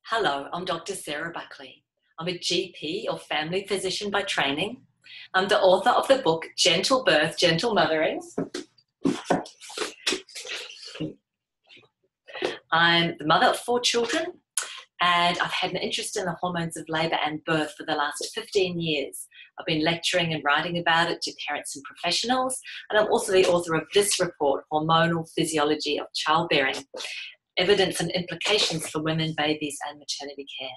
Hello, I'm Dr. Sarah Buckley. I'm a GP or family physician by training. I'm the author of the book Gentle Birth, Gentle Mothering. I'm the mother of 4 children, and I've had an interest in the hormones of labour and birth for the last 15 years. I've been lecturing and writing about it to parents and professionals, and I'm also the author of this report, Hormonal Physiology of Childbearing, Evidence and Implications for Women, Babies and Maternity Care.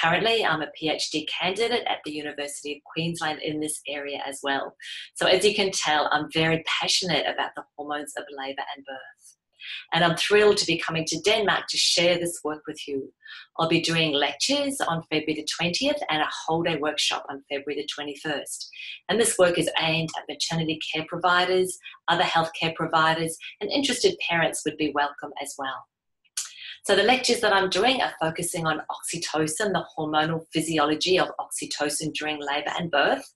Currently, I'm a PhD candidate at the University of Queensland in this area as well. So as you can tell, I'm very passionate about the hormones of labour and birth. And I'm thrilled to be coming to Denmark to share this work with you. I'll be doing lectures on February the 20th and a whole day workshop on February the 21st. And this work is aimed at maternity care providers, other healthcare providers, and interested parents would be welcome as well. So the lectures that I'm doing are focusing on oxytocin, the hormonal physiology of oxytocin during labour and birth,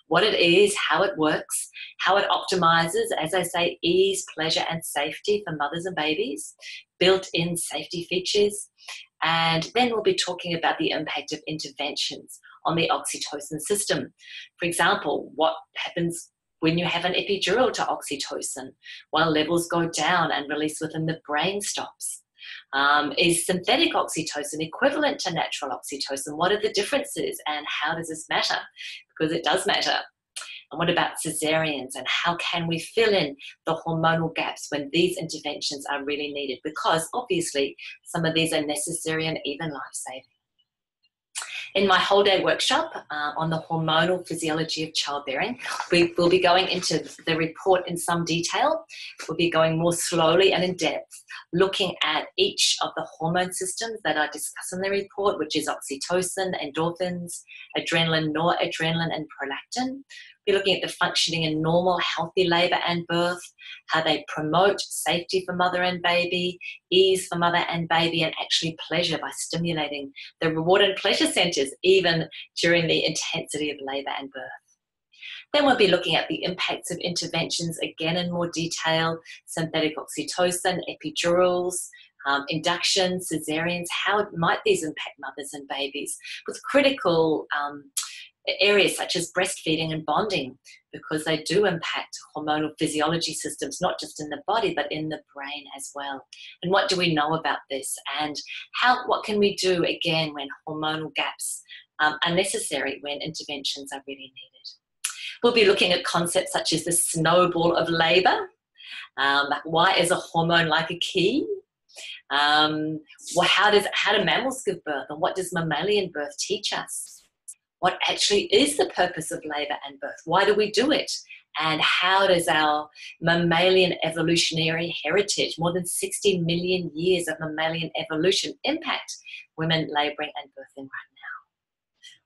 what it is, how it works, how it optimises, as I say, ease, pleasure and safety for mothers and babies, built-in safety features, and then we'll be talking about the impact of interventions on the oxytocin system. For example, what happens when you have an epidural to oxytocin? Well, levels go down and release within the brain stops. Is synthetic oxytocin equivalent to natural oxytocin? What are the differences and how does this matter? Because it does matter. And what about cesareans and how can we fill in the hormonal gaps when these interventions are really needed? Because obviously some of these are necessary and even life-saving. In my whole day workshop on the hormonal physiology of childbearing, we will be going into the report in some detail. We'll be going more slowly and in depth, looking at each of the hormone systems that are discussed in the report, which is oxytocin, endorphins, adrenaline, noradrenaline, and prolactin. We're looking at the functioning in normal, healthy labour and birth, how they promote safety for mother and baby, ease for mother and baby, and actually pleasure by stimulating the reward and pleasure centres even during the intensity of labour and birth. Then we'll be looking at the impacts of interventions again in more detail, synthetic oxytocin, epidurals, induction, cesareans, how might these impact mothers and babies with critical areas such as breastfeeding and bonding, because they do impact hormonal physiology systems, not just in the body, but in the brain as well. And what do we know about this? And what can we do, again, when hormonal gaps are necessary, when interventions are really needed? We'll be looking at concepts such as the snowball of labour. Why is a hormone like a key? How do mammals give birth? And what does mammalian birth teach us? What actually is the purpose of labour and birth? Why do we do it? And how does our mammalian evolutionary heritage, more than 60 million years of mammalian evolution, impact women labouring and birthing right now?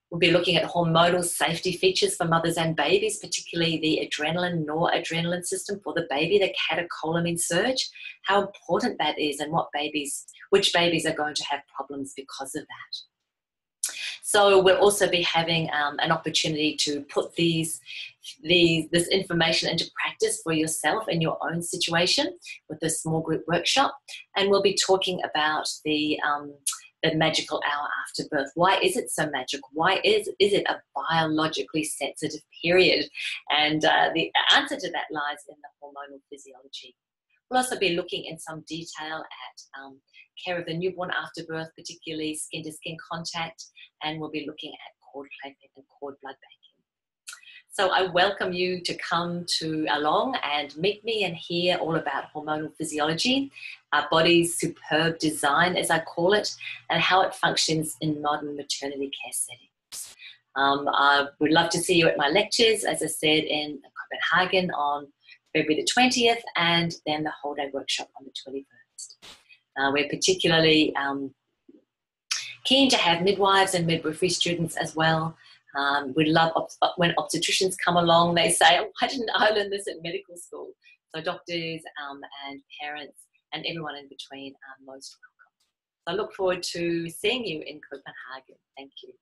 We'll be looking at hormonal safety features for mothers and babies, particularly the adrenaline, noradrenaline system for the baby, the catecholamine surge, how important that is and which babies are going to have problems because of that. So we'll also be having an opportunity to put this information into practice for yourself in your own situation with a small group workshop. And we'll be talking about the magical hour after birth. Why is it so magic? Why is it a biologically sensitive period? And the answer to that lies in the hormonal physiology. We'll also be looking in some detail at care of the newborn after birth, particularly skin-to-skin contact, and we'll be looking at cord clamping and cord blood banking. So I welcome you to come along and meet me and hear all about hormonal physiology, our body's superb design, as I call it, and how it functions in modern maternity care settings. I would love to see you at my lectures, as I said, in Copenhagen on February the 20th, and then the whole day workshop on the 21st. We're particularly keen to have midwives and midwifery students as well. We love when obstetricians come along, they say, oh, why didn't I learn this at medical school? So doctors and parents and everyone in between are most welcome. I look forward to seeing you in Copenhagen. Thank you.